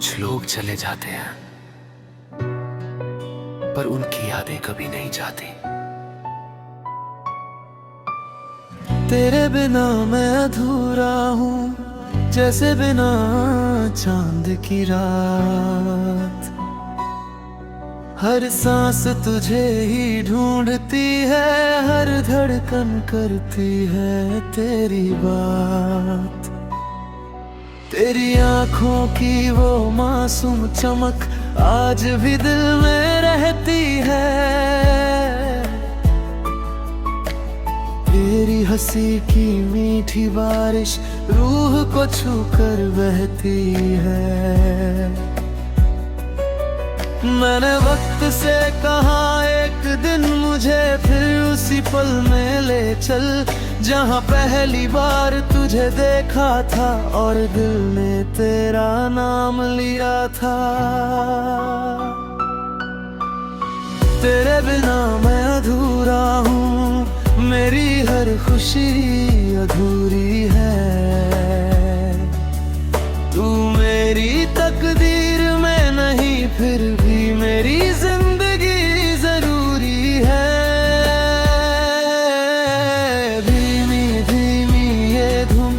कुछ लोग चले जाते हैं पर उनकी यादें कभी नहीं जाती। तेरे बिना मैं अधूरा हूँ, जैसे बिना चांद की रात। हर सांस तुझे ही ढूंढती है, हर धड़कन करती है तेरी बात। तेरी आँखों की वो मासूम चमक आज भी दिल में रहती है। तेरी हंसी की मीठी बारिश रूह को छू कर बहती है। मैंने वक्त से कहा एक दिन मुझे फिर उसी पल में ले चल, जहाँ पहली बार तुझे देखा था और दिल ने तेरा नाम लिया था। तेरे बिना मैं अधूरा हूँ, मेरी हर खुशी अधूरी है। तू मेरी तकदीर में नहीं, फिर भी मेरी जिंदगी जरूरी है। धीमी धीमी ये धुन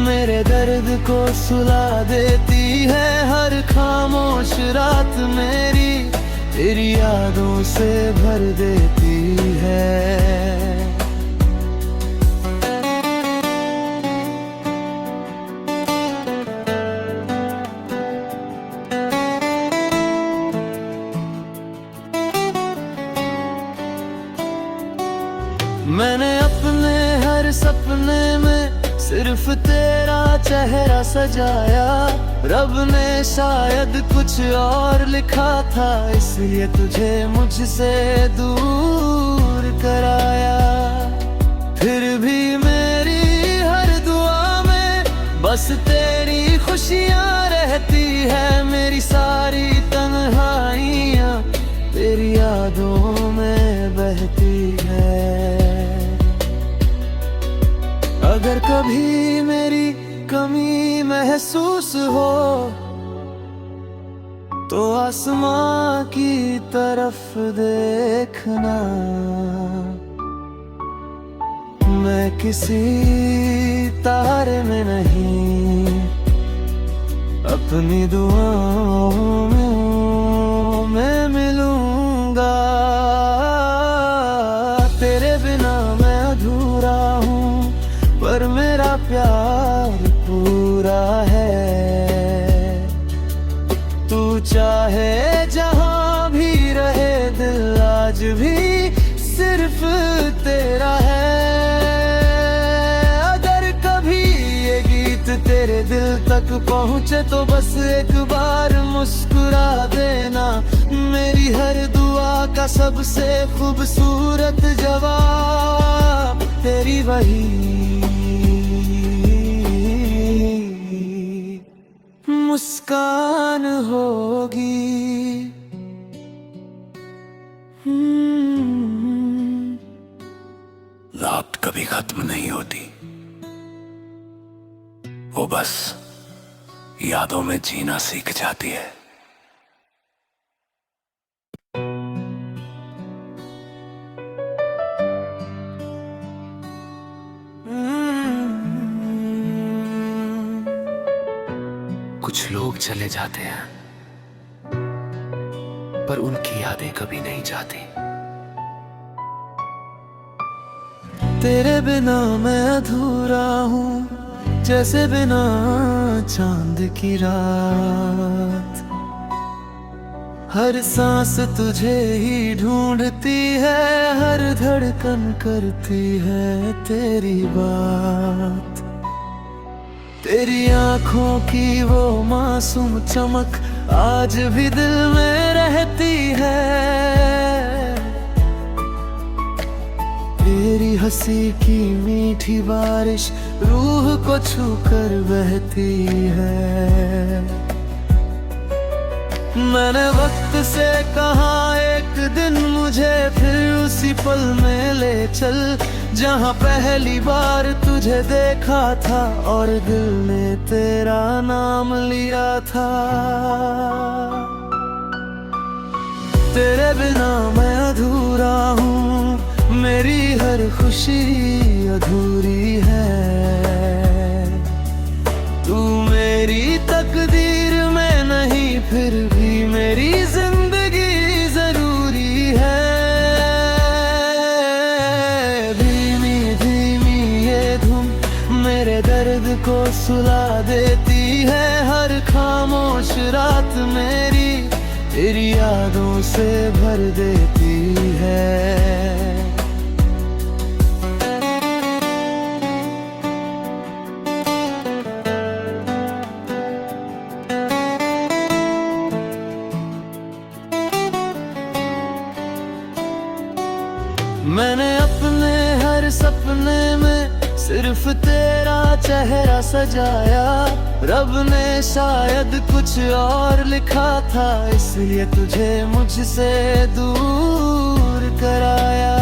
मेरे दर्द को सुला देती है। हर खामोश रात मेरी तेरी यादों से भर देती है। मैंने अपने हर सपने में सिर्फ तेरा चेहरा सजाया। रब ने शायद कुछ और लिखा था, इसलिए तुझे मुझसे दूर कराया। फिर भी मेरी हर दुआ में बस तेरी खुशियाँ रहती है। मेरी सारी तन्हाइयाँ तेरी यादों में बहती है। अगर कभी मेरी कमी महसूस हो तो आसमां की तरफ देखना। मैं किसी तारे में नहीं, अपनी दुआओं में मैं मिलूंगा। तेरे बिना मैं अधूरा हूँ, पर मेरा प्यार पूरा है। तू चाहे जहाँ भी रहे, दिल आज भी सिर्फ तेरा है। अगर कभी ये गीत तेरे दिल तक पहुँचे तो बस एक बार मुस्कुरा देना। मेरी हर दुआ का सबसे खूबसूरत जवाब तेरी वही मुस्कान होगी। रात कभी खत्म नहीं होती, वो बस यादों में जीना सीख जाती है। कुछ लोग चले जाते हैं पर उनकी यादें कभी नहीं जाती। तेरे बिना मैं अधूरा हूँ, जैसे बिना चांद की रात। हर सांस तुझे ही ढूंढती है, हर धड़कन करती है तेरी बात। तेरी आँखों की वो मासूम चमक आज भी दिल में रहती है। तेरी हंसी की मीठी बारिश रूह को छू कर बहती है। मैंने वक्त से कहा एक दिन मुझे फिर उसी पल में ले चल, जहाँ पहली बार तुझे देखा था और दिल ने तेरा नाम लिया था। तेरे बिना मैं अधूरा हूँ, मेरी हर खुशी अधूरी है। तू मेरी तकदीर में नहीं, फिर भी मेरी जिंदगी जरूरी है। धीमी धीमी ये धुन मेरे दर्द को सुला देती है, हर खामोश रात मेरी तेरी यादों से भर देती है। मैंने अपने हर सपने में सिर्फ तेरा चेहरा सजाया, रब ने शायद कुछ और लिखा था, इसलिए तुझे मुझसे दूर कराया।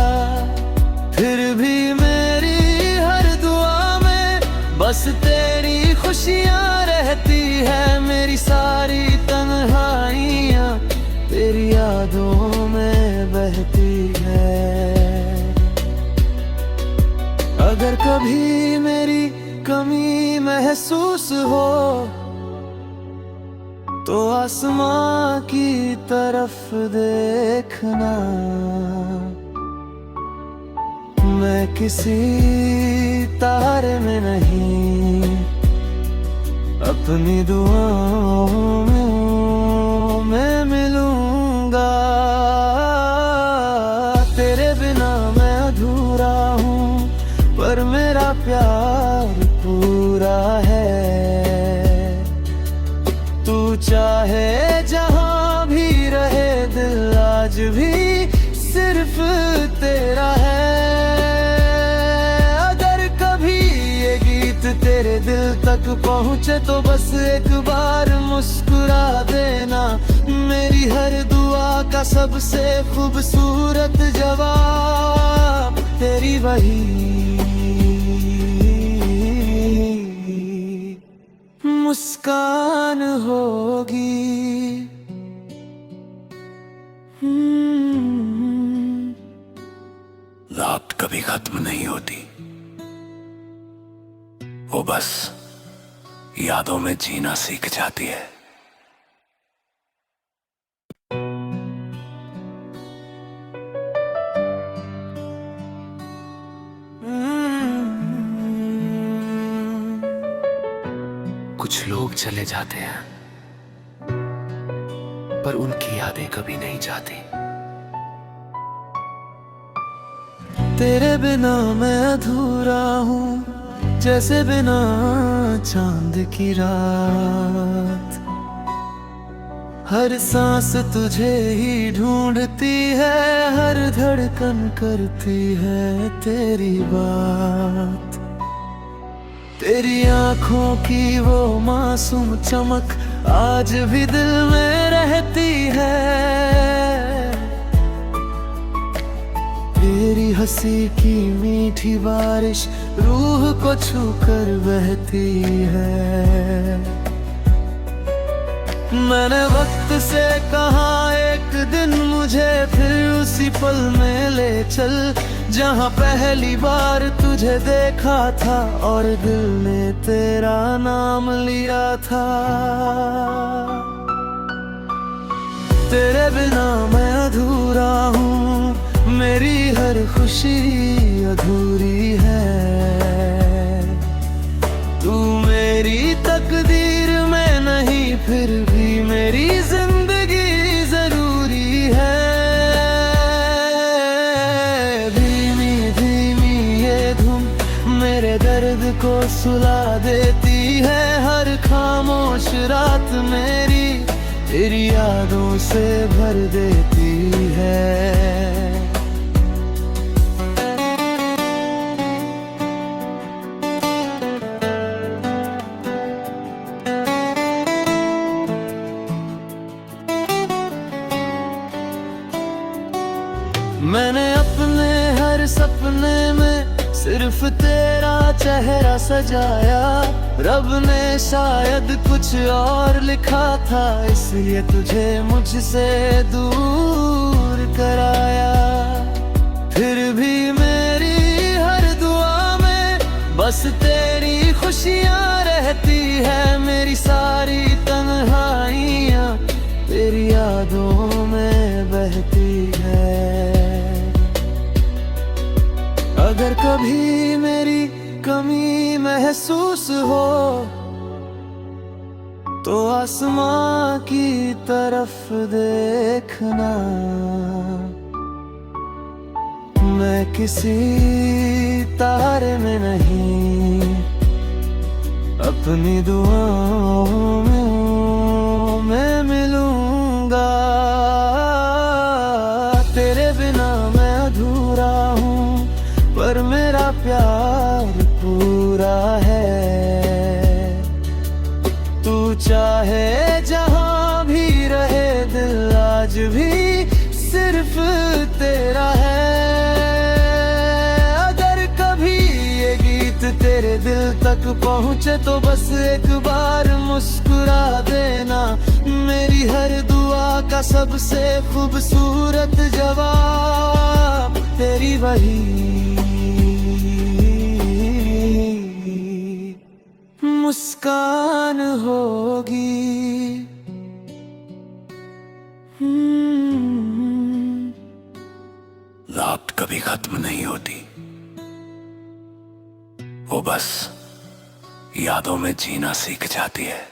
फिर भी मेरी हर दुआ में बस तेरी खुशियाँ रहती है, मेरी सारी तन्हाइयाँ तेरी यादों में बहती है। अगर कभी मेरी कमी महसूस हो तो आसमां की तरफ देखना, मैं किसी तारे में नहीं अपनी दुआओं में मैं मिलूंगा। तेरे बिना मैं अधूरा हूँ, पर मेरा प्यार पूरा है। तू चाहे जहां भी रहे, दिल आज भी सिर्फ तेरा है। अगर कभी ये गीत तेरे दिल तक पहुंचे तो बस एक बार मुस्कुरा देना, मेरी हर दुआ का सबसे खूबसूरत जवाब तेरी वही मुस्कान होगी। रात कभी खत्म नहीं होती, वो बस यादों में जीना सीख जाती है। कुछ लोग चले जाते हैं, पर उनकी यादें कभी नहीं जाती। तेरे बिना मैं अधूरा हूँ, जैसे बिना चांद की रात। हर सांस तुझे ही ढूंढती है, हर धड़कन करती है तेरी बात। तेरी आँखों की वो मासूम चमक आज भी दिल में रहती है। तेरी हंसी की मीठी बारिश रूह को छू कर बहती है। मैंने वक्त से कहा एक दिन मुझे फिर उसी पल में ले चल, जहाँ पहली बार तुझे देखा था और दिल ने तेरा नाम लिया था। तेरे बिना मैं अधूरा हूँ, मेरी हर खुशी अधूरी है। तू मेरी तकदीर में नहीं, फिर भी मेरी जिंदगी जरूरी है। धीमी धीमी ये धुन मेरे दर्द को सुला देती है, हर खामोश रात मेरी तेरी यादों से भर देती है। मैंने अपने हर सपने में सिर्फ तेरा चेहरा सजाया। रब ने शायद कुछ और लिखा था, इसलिए तुझे मुझसे दूर कराया। फिर भी मेरी हर दुआ में बस तेरी खुशियाँ रहती है। मेरी सारी तन्हाइयाँ तेरी यादों में बहती है। अगर कभी मेरी कमी महसूस हो तो आसमां की तरफ देखना। मैं किसी तारे में नहीं, अपनी दुआओं में हूँ, मैं मिलूंगा। तेरे बिना मैं अधूरा हूँ, पर मेरा प्यार पूरा है। तू चाहे जहाँ भी रहे, दिल आज भी सिर्फ तेरा है। अगर कभी ये गीत तेरे दिल तक पहुँचे तो बस एक बार मुस्कुरा देना। मेरी हर दुआ का सबसे खूबसूरत जवाब तेरी वही मुस्कान होगी। रात कभी खत्म नहीं होती, वो बस यादों में जीना सीख जाती है।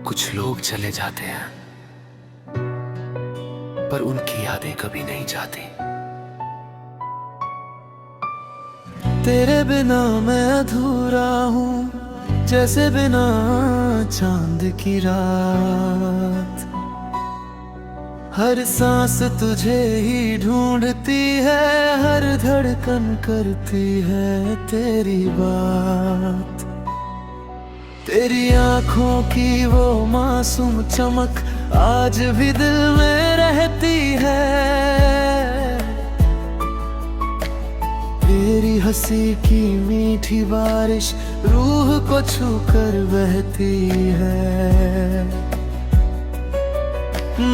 कुछ लोग चले जाते हैं, पर उनकी यादें कभी नहीं जाती। तेरे बिना मैं अधूरा हूँ, जैसे बिना चांद की रात। हर सांस तुझे ही ढूंढती है, हर धड़कन करती है तेरी बात। तेरी आँखों की वो मासूम चमक आज भी दिल में रहती है। तेरी हंसी की मीठी बारिश रूह को छू कर बहती है।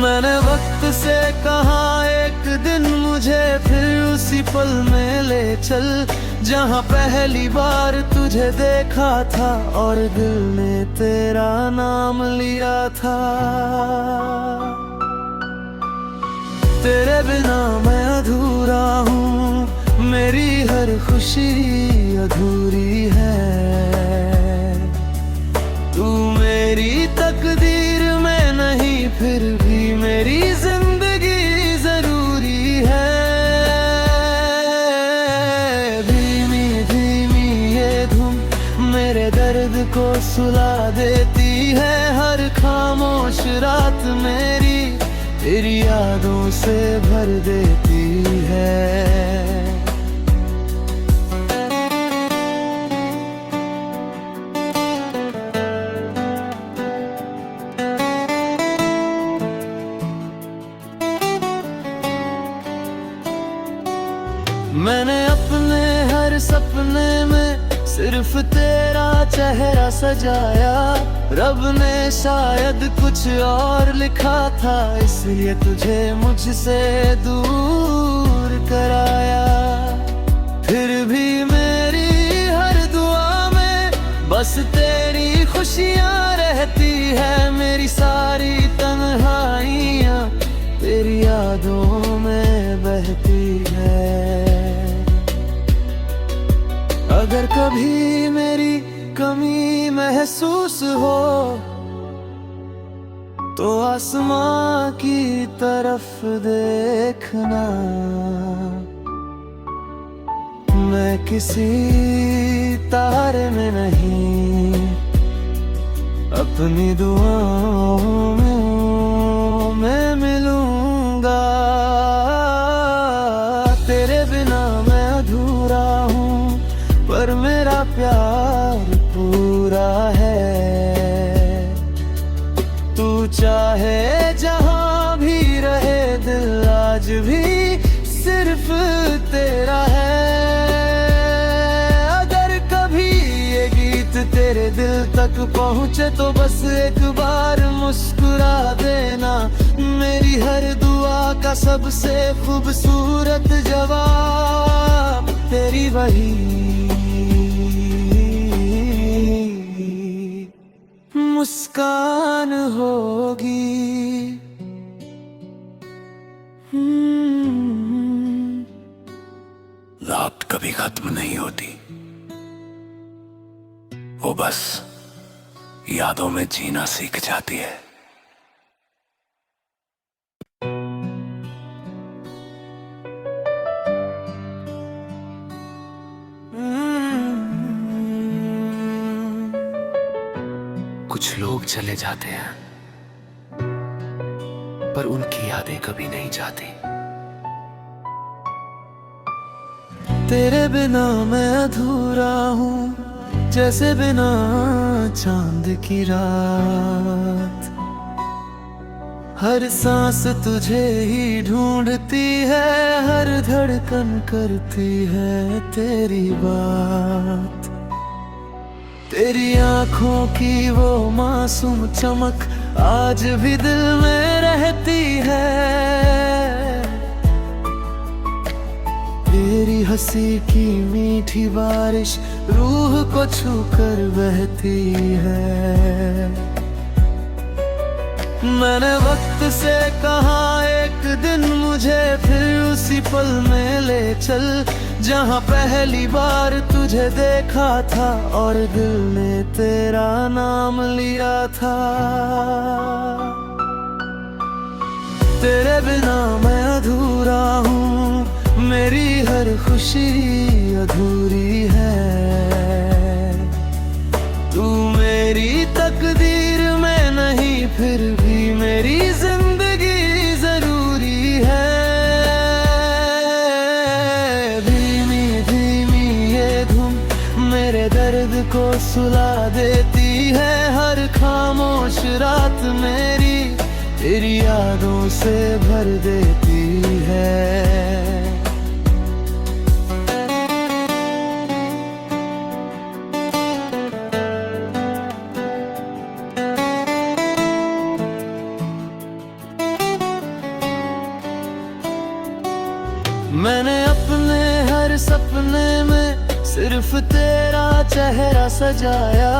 मैंने वक्त से कहा एक दिन मुझे फिर उसी पल में ले चल, जहाँ पहली बार तुझे देखा था और दिल ने तेरा नाम लिया था। तेरे बिना मैं अधूरा हूँ, मेरी हर खुशी अधूरी है। तू मेरी तकदीर में नहीं, फिर भी मेरी जिंदगी जरूरी है। धीमी धीमी ये धुन मेरे दर्द को सुला देती है। हर खामोश रात मेरी तेरी यादों से भर देती है। मैंने अपने हर सपने में सिर्फ तेरा चेहरा सजाया। रब ने शायद कुछ और लिखा था, इसलिए तुझे मुझसे दूर कराया। फिर भी मेरी हर दुआ में बस तेरी खुशियाँ रहती है। मेरी सारी तन्हाइयाँ तेरी यादों में बहती है। अगर कभी मेरी कमी महसूस हो तो आसमां की तरफ देखना। मैं किसी तारे में नहीं, अपनी दुआओं में हूँ, मैं मिलूंगा। तेरे बिना मैं अधूरा हूँ, पर मेरा प्यार पूरा है। तू चाहे जहां भी रहे, दिल आज भी सिर्फ तेरा है। अगर कभी ये गीत तेरे दिल तक पहुँचे तो बस एक बार मुस्कुरा देना। मेरी हर दुआ का सबसे खूबसूरत जवाब तेरी वही मुस्कान होगी। रात कभी खत्म नहीं होती, वो बस यादों में जीना सीख जाती है। कुछ लोग चले जाते हैं, पर उनकी यादें कभी नहीं जाती। तेरे बिना मैं अधूरा हूँ, जैसे बिना चांद की रात। हर सांस तुझे ही ढूंढती है, हर धड़कन करती है तेरी बात। तेरी आंखों की वो मासूम चमक आज भी दिल में रहती है। तेरी हंसी की मीठी बारिश रूह को छूकर बहती है। मैंने वक्त से कहा एक दिन मुझे फिर उसी पल में ले चल, जहां पहली बार तुझे देखा था और दिल ने तेरा नाम लिया था। तेरे बिना मैं अधूरा हूँ, मेरी हर खुशी अधूरी है। तू मेरी तकदीर में नहीं, फिर भी मेरी जिंदगी जरूरी है। धीमी धीमी ये धुन मेरे दर्द को सुला देती है। हर खामोश रात मेरी तेरी यादों से भर देती है। मैंने अपने हर सपने में सिर्फ तेरा चेहरा सजाया।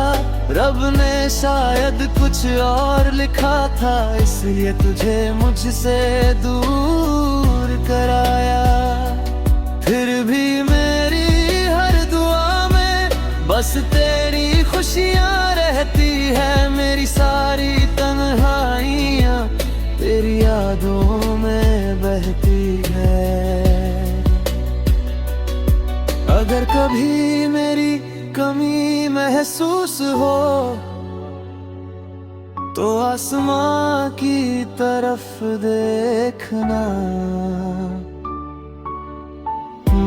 रब ने शायद कुछ और लिखा था, इसलिए तुझे मुझसे दूर कराया। फिर भी मेरी हर दुआ में बस तेरी खुशियाँ रहती है। मेरी सारी तन्हाइयाँ तेरी यादों में बहती है। अगर कभी मेरी कमी महसूस हो तो आसमां की तरफ देखना।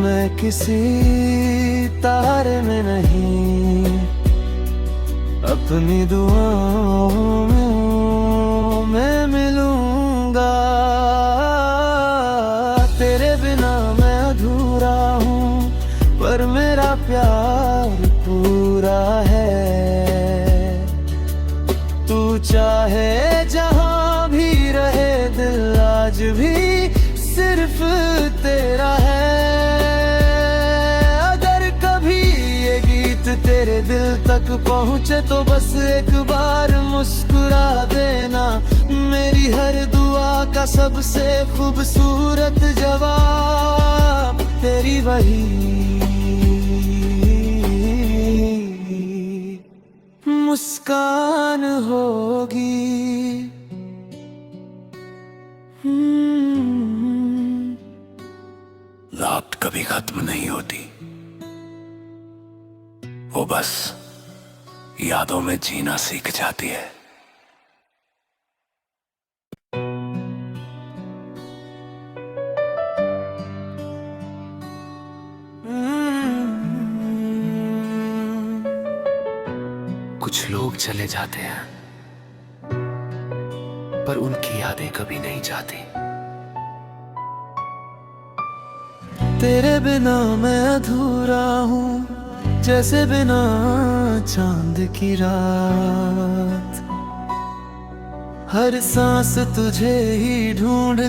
मैं किसी तारे में नहीं, अपनी दुआओं में मैं मिलूंगा। तेरे बिना मैं अधूरा हूँ, पर मेरा प्यार पूरा है। तू चाहे जहां भी रहे, दिल आज भी सिर्फ तेरा है। अगर कभी ये गीत तेरे दिल तक पहुँचे तो बस एक बार मुस्कुरा देना। मेरी हर दुआ का सबसे खूबसूरत जवाब तेरी वही मुस्कान होगी। रात कभी खत्म नहीं होती, वो बस यादों में जीना सीख जाती है। कुछ लोग चले जाते हैं, पर उनकी यादें कभी नहीं जाती। तेरे बिना मैं अधूरा हूँ, जैसे बिना चांद की रात। हर सांस तुझे ही ढूंढ